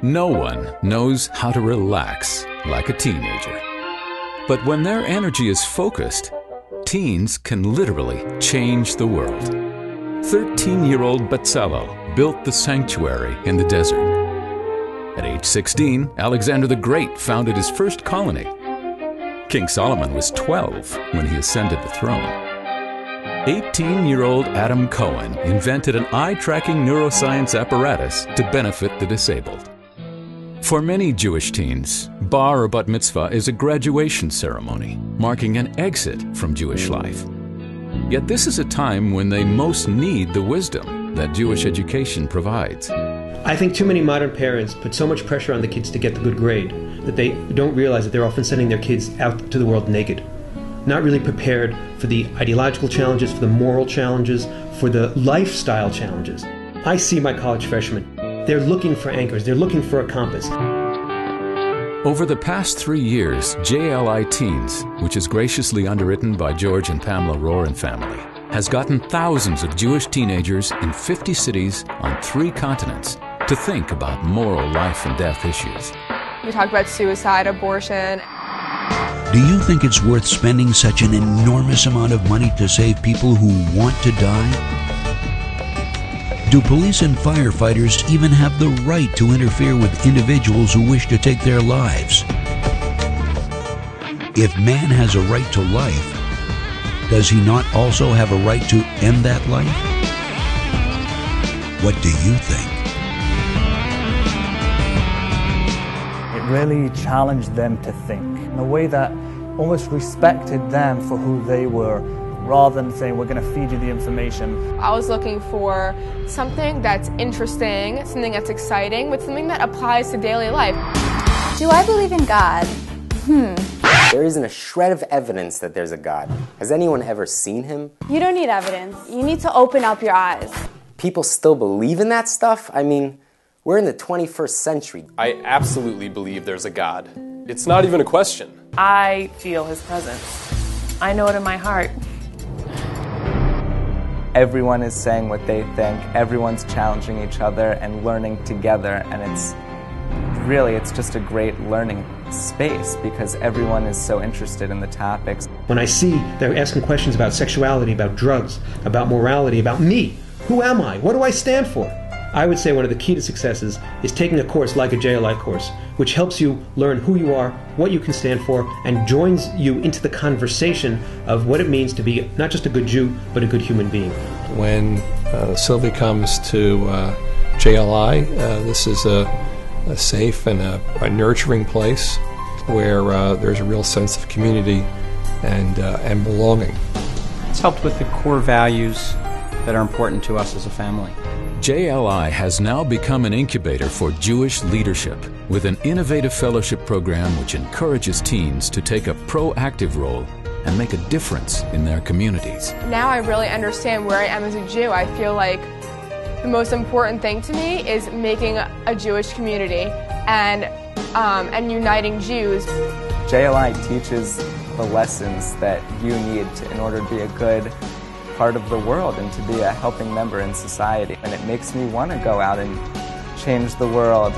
No one knows how to relax like a teenager. But when their energy is focused, teens can literally change the world. 13-year-old Bezalel built the sanctuary in the desert. At age 16, Alexander the Great founded his first colony. King Solomon was 12 when he ascended the throne. 18-year-old Adam Cohen invented an eye-tracking neuroscience apparatus to benefit the disabled. For many Jewish teens, bar or bat mitzvah is a graduation ceremony, marking an exit from Jewish life. Yet this is a time when they most need the wisdom that Jewish education provides. I think too many modern parents put so much pressure on the kids to get the good grade that they don't realize that they're often sending their kids out to the world naked, not really prepared for the ideological challenges, for the moral challenges, for the lifestyle challenges. I see my college freshmen. They're looking for anchors. They're looking for a compass. Over the past 3 years, JLI Teens, which is graciously underwritten by George and Pamela Rohr and family, has gotten thousands of Jewish teenagers in 50 cities on 3 continents to think about moral life and death issues. We talk about suicide, abortion. Do you think it's worth spending such an enormous amount of money to save people who want to die? Do police and firefighters even have the right to interfere with individuals who wish to take their lives? If man has a right to life, does he not also have a right to end that life? What do you think? It really challenged them to think in a way that almost respected them for who they were, rather than saying, we're going to feed you the information. I was looking for something that's interesting, something that's exciting, but something that applies to daily life. Do I believe in God? There isn't a shred of evidence that there's a God. Has anyone ever seen him? You don't need evidence. You need to open up your eyes. People still believe in that stuff? I mean, we're in the 21st century. I absolutely believe there's a God. It's not even a question. I feel his presence. I know it in my heart. Everyone is saying what they think, everyone's challenging each other and learning together, and it's just a great learning space because everyone is so interested in the topics. When I see they're asking questions about sexuality, about drugs, about morality, about me, who am I? What do I stand for? I would say one of the key to successes is taking a course like a JLI course, which helps you learn who you are, what you can stand for, and joins you into the conversation of what it means to be not just a good Jew, but a good human being. When Silvi comes to JLI, this is a safe and a nurturing place where there's a real sense of community and belonging. It's helped with the core values that are important to us as a family. JLI has now become an incubator for Jewish leadership with an innovative fellowship program which encourages teens to take a proactive role and make a difference in their communities. Now I really understand where I am as a Jew. I feel like the most important thing to me is making a Jewish community and uniting Jews. JLI teaches the lessons that you need in order to be a good part of the world and to be a helping member in society. And it makes me want to go out and change the world.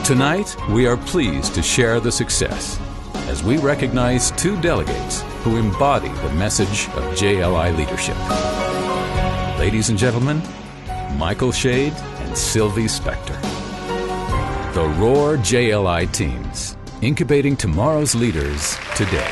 Tonight, we are pleased to share the success as we recognize 2 delegates who embody the message of JLI leadership. Ladies and gentlemen, Michael Shaid and Silvi Specter. The Rohr JLI Teens, incubating tomorrow's leaders today.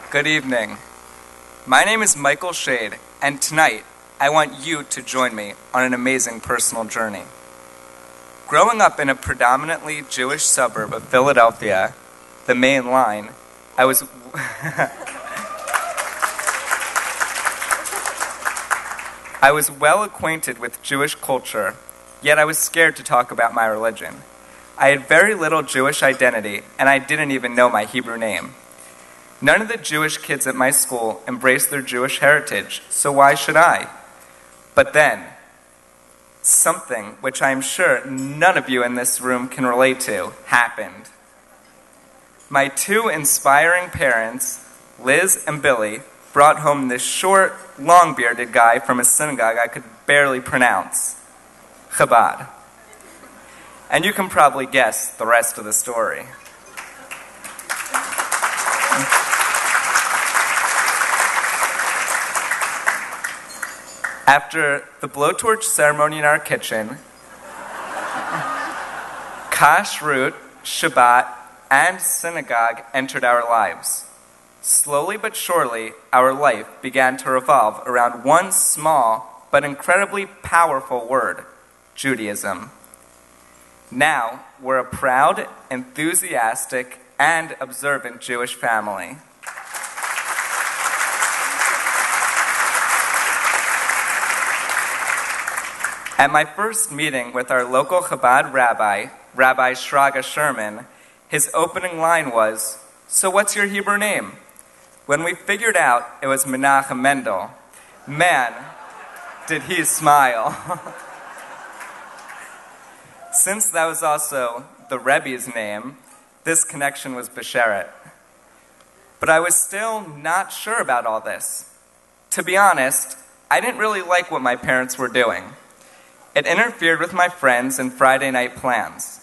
Good evening. My name is Michael Shaid, and tonight I want you to join me on an amazing personal journey. Growing up in a predominantly Jewish suburb of Philadelphia, the Main Line, I was well acquainted with Jewish culture, yet I was scared to talk about my religion. I had very little Jewish identity, and I didn't even know my Hebrew name. None of the Jewish kids at my school embraced their Jewish heritage, so why should I? But then, something which I am sure none of you in this room can relate to happened. my two inspiring parents, Liz and Billy, brought home this short, long-bearded guy from a synagogue I could barely pronounce, Chabad. And you can probably guess the rest of the story. After the blowtorch ceremony in our kitchen, kashrut, Shabbat, and synagogue entered our lives. Slowly but surely, our life began to revolve around one small but incredibly powerful word, Judaism. Now, we're a proud, enthusiastic, and observant Jewish family. At my first meeting with our local Chabad rabbi, Rabbi Shraga Sherman, his opening line was, "So what's your Hebrew name?" When we figured out it was Menachem Mendel, man, did he smile. Since that was also the Rebbe's name, this connection was Besheret. But I was still not sure about all this. To be honest, I didn't really like what my parents were doing. It interfered with my friends and Friday night plans.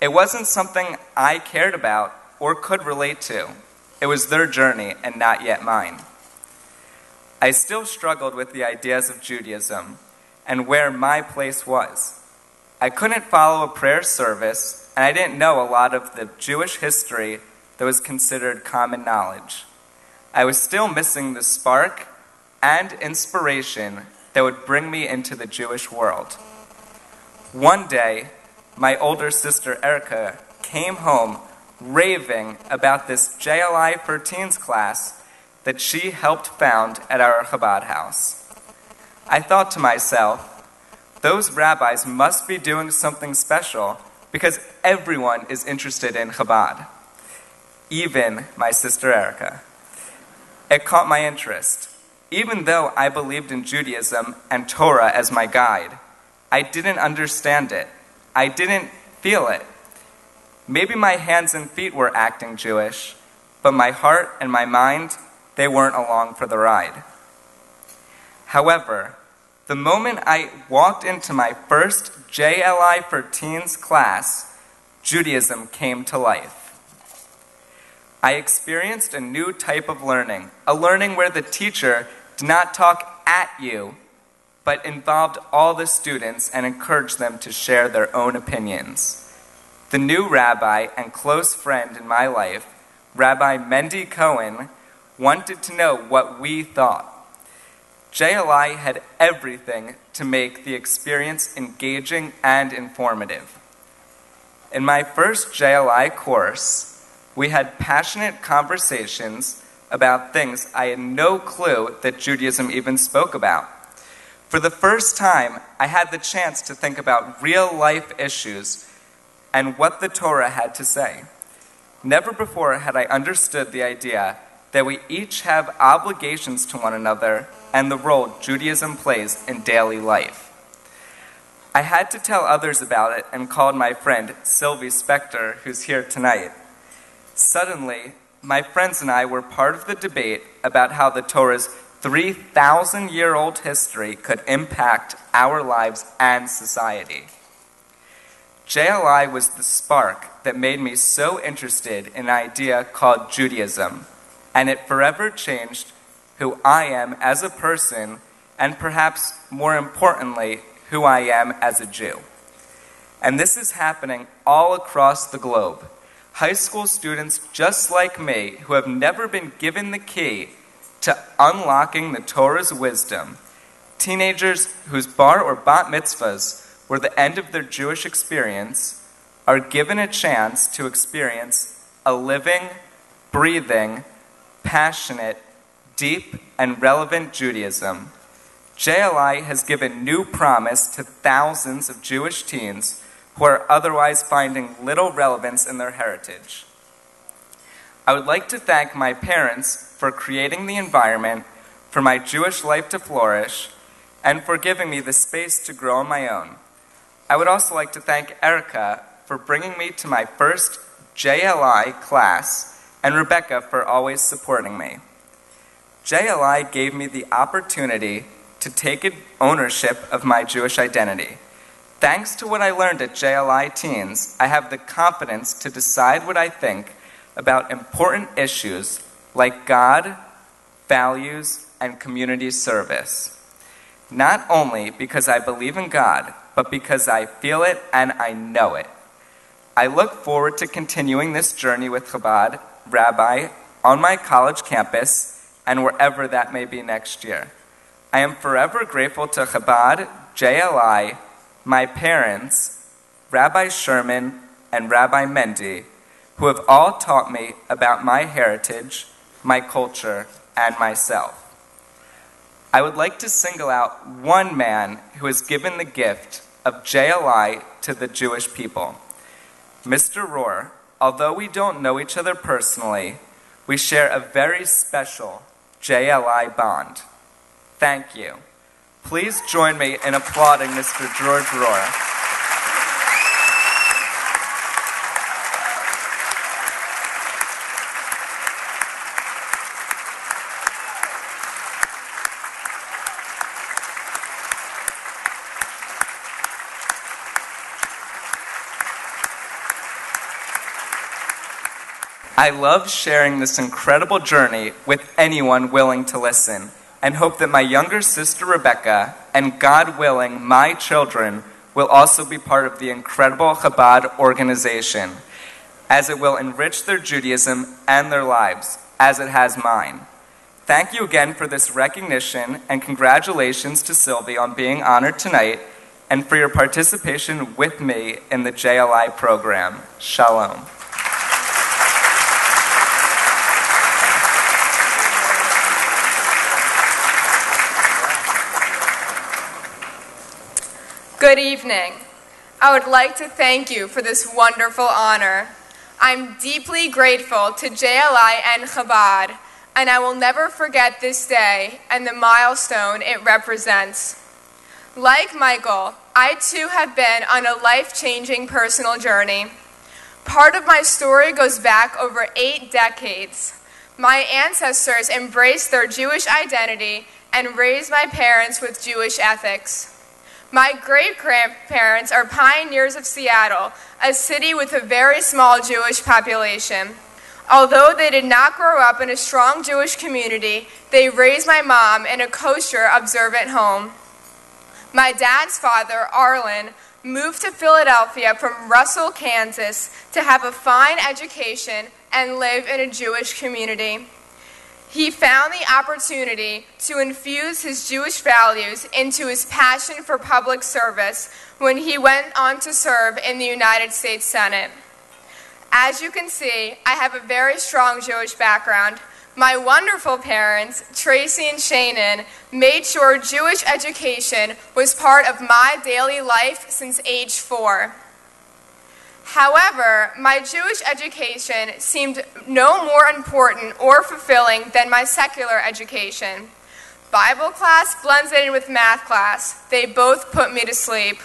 It wasn't something I cared about or could relate to. It was their journey and not yet mine. I still struggled with the ideas of Judaism and where my place was. I couldn't follow a prayer service, and I didn't know a lot of the Jewish history that was considered common knowledge. I was still missing the spark and inspiration that would bring me into the Jewish world. One day, my older sister Erica came home raving about this JLI for Teens class that she helped found at our Chabad house. I thought to myself, those rabbis must be doing something special because everyone is interested in Chabad, even my sister Erica. It caught my interest. Even though I believed in Judaism and Torah as my guide, I didn't understand it. I didn't feel it. Maybe my hands and feet were acting Jewish, but my heart and my mind, they weren't along for the ride. However, the moment I walked into my first JLI for Teens class, Judaism came to life. I experienced a new type of learning, a learning where the teacher did not talk at you, but involved all the students and encouraged them to share their own opinions. The new rabbi and close friend in my life, Rabbi Mendy Cohen, wanted to know what we thought. JLI had everything to make the experience engaging and informative. In my first JLI course, we had passionate conversations about things I had no clue that Judaism even spoke about. For the first time, I had the chance to think about real-life issues and what the Torah had to say. Never before had I understood the idea that we each have obligations to one another and the role Judaism plays in daily life. I had to tell others about it and called my friend Silvi Specter, who's here tonight. Suddenly, my friends and I were part of the debate about how the Torah's 3,000-year-old history could impact our lives and society. JLI was the spark that made me so interested in an idea called Judaism, and it forever changed who I am as a person, and perhaps more importantly, who I am as a Jew. And this is happening all across the globe. High school students just like me who have never been given the key to unlocking the Torah's wisdom, teenagers whose bar or bat mitzvahs were the end of their Jewish experience, are given a chance to experience a living, breathing, passionate, deep, and relevant Judaism. JLI has given new promise to thousands of Jewish teens who are otherwise finding little relevance in their heritage. I would like to thank my parents for creating the environment for my Jewish life to flourish and for giving me the space to grow on my own. I would also like to thank Erica for bringing me to my first JLI class and Rebecca for always supporting me. JLI gave me the opportunity to take ownership of my Jewish identity. Thanks to what I learned at JLI Teens, I have the confidence to decide what I think about important issues like God, values, and community service. Not only because I believe in God, but because I feel it and I know it. I look forward to continuing this journey with Chabad Rabbi on my college campus and wherever that may be next year. I am forever grateful to Chabad, JLI, my parents, Rabbi Sherman and Rabbi Mendy, who have all taught me about my heritage, my culture, and myself. I would like to single out one man who has given the gift of JLI to the Jewish people. Mr. Rohr, although we don't know each other personally, we share a very special JLI bond. Thank you. Please join me in applauding Mr. George Rohr. I love sharing this incredible journey with anyone willing to listen, and hope that my younger sister Rebecca, and God willing, my children, will also be part of the incredible Chabad organization, as it will enrich their Judaism and their lives, as it has mine. Thank you again for this recognition, and congratulations to Silvi on being honored tonight, and for your participation with me in the JLI program. Shalom. Good evening. I would like to thank you for this wonderful honor. I'm deeply grateful to JLI and Chabad, and I will never forget this day and the milestone it represents. Like Michael, I too have been on a life-changing personal journey. Part of my story goes back over 8 decades. My ancestors embraced their Jewish identity and raised my parents with Jewish ethics. My great-grandparents are pioneers of Seattle, a city with a very small Jewish population. Although they did not grow up in a strong Jewish community, they raised my mom in a kosher, observant home. My dad's father, Arlen, moved to Philadelphia from Russell, Kansas, to have a fine education and live in a Jewish community. He found the opportunity to infuse his Jewish values into his passion for public service when he went on to serve in the United States Senate. As you can see, I have a very strong Jewish background. My wonderful parents, Tracy and Shannon, made sure Jewish education was part of my daily life since age 4. However, my Jewish education seemed no more important or fulfilling than my secular education. Bible class blends in with math class. They both put me to sleep.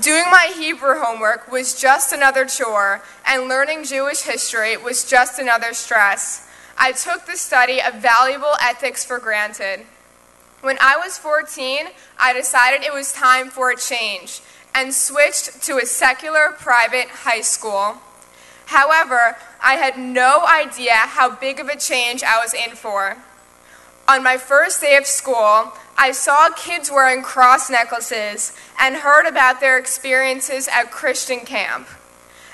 Doing my Hebrew homework was just another chore, and learning Jewish history was just another stress. I took the study of valuable ethics for granted. When I was 14, I decided it was time for a change, and switched to a secular private high school. However, I had no idea how big of a change I was in for. On my first day of school, I saw kids wearing cross necklaces and heard about their experiences at Christian camp.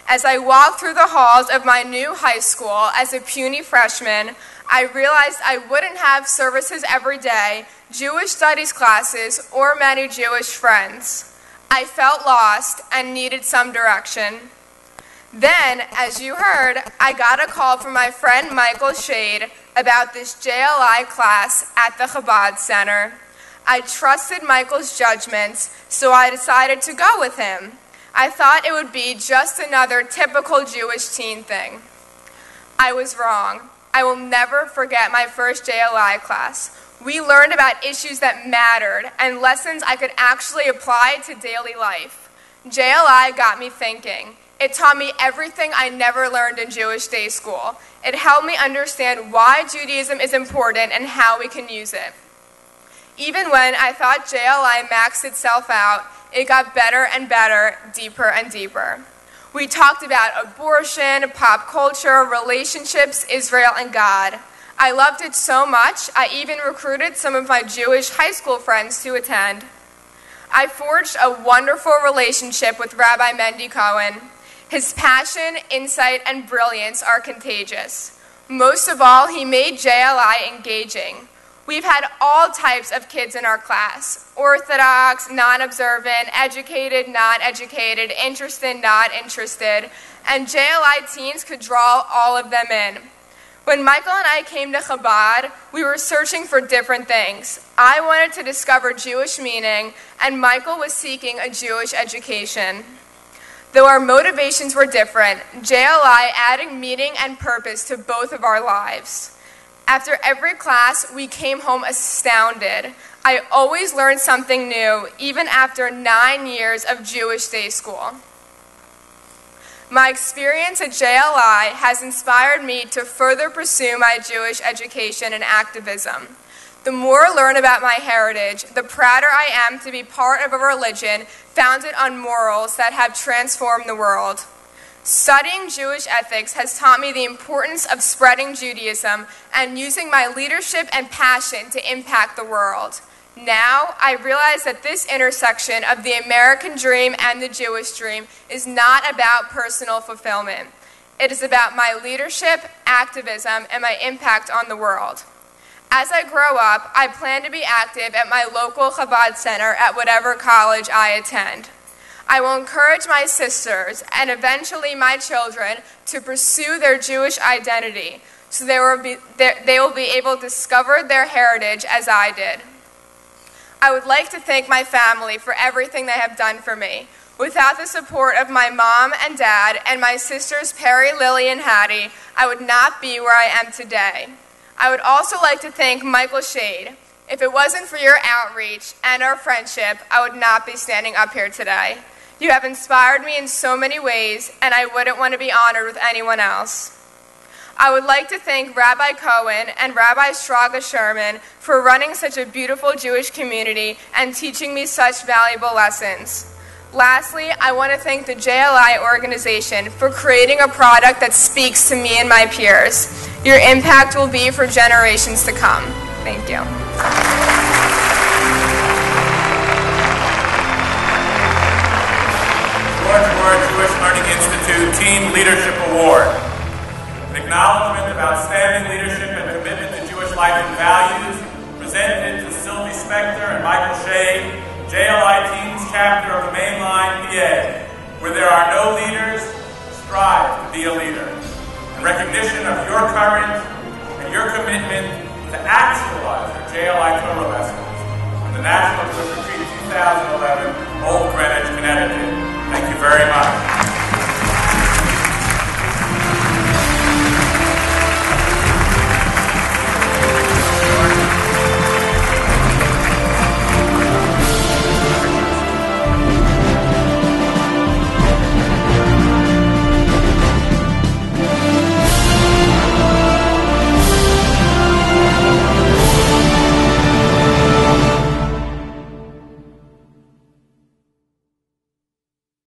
As I walked through the halls of my new high school as a puny freshman, I realized I wouldn't have services every day, Jewish studies classes, or many Jewish friends. I felt lost and needed some direction. Then, as you heard, I got a call from my friend Michael Shaid about this JLI class at the Chabad Center. I trusted Michael's judgments, so I decided to go with him. I thought it would be just another typical Jewish teen thing. I was wrong. I will never forget my first JLI class. We learned about issues that mattered and lessons I could actually apply to daily life. JLI got me thinking. It taught me everything I never learned in Jewish day school. It helped me understand why Judaism is important and how we can use it. Even when I thought JLI maxed itself out, it got better and better, deeper and deeper. We talked about abortion, pop culture, relationships, Israel, and God. I loved it so much, I even recruited some of my Jewish high school friends to attend. I forged a wonderful relationship with Rabbi Mendy Cohen. His passion, insight, and brilliance are contagious. Most of all, he made JLI engaging. We've had all types of kids in our class: Orthodox, non-observant, educated, not educated, interested, not interested, and JLI Teens could draw all of them in. When Michael and I came to Chabad, we were searching for different things. I wanted to discover Jewish meaning, and Michael was seeking a Jewish education. Though our motivations were different, JLI added meaning and purpose to both of our lives. After every class, we came home astounded. I always learned something new, even after 9 years of Jewish day school. My experience at JLI has inspired me to further pursue my Jewish education and activism. The more I learn about my heritage, the prouder I am to be part of a religion founded on morals that have transformed the world. Studying Jewish ethics has taught me the importance of spreading Judaism and using my leadership and passion to impact the world. Now, I realize that this intersection of the American dream and the Jewish dream is not about personal fulfillment. It is about my leadership, activism, and my impact on the world. As I grow up, I plan to be active at my local Chabad center at whatever college I attend. I will encourage my sisters and eventually my children to pursue their Jewish identity so they will be able to discover their heritage as I did. I would like to thank my family for everything they have done for me. Without the support of my mom and dad and my sisters Perry, Lily, and Hattie, I would not be where I am today. I would also like to thank Michael Shaid. If it wasn't for your outreach and our friendship, I would not be standing up here today. You have inspired me in so many ways, and I wouldn't want to be honored with anyone else. I would like to thank Rabbi Cohen and Rabbi Straga Sherman for running such a beautiful Jewish community and teaching me such valuable lessons. Lastly, I want to thank the JLI organization for creating a product that speaks to me and my peers. Your impact will be for generations to come. Thank you. Rohr Jewish Learning Institute Teen Leadership Award. An acknowledgement of outstanding leadership and commitment to Jewish life and values, presented to Silvi Specter and Michael Shaid, JLI Teens chapter of the Mainline PA. Where there are no leaders, strive to be a leader. In recognition of your courage and your commitment to actualize your JLI Torah lessons on the National Jewish Retreat 2011, Old Greenwich, Connecticut. Thank you very much.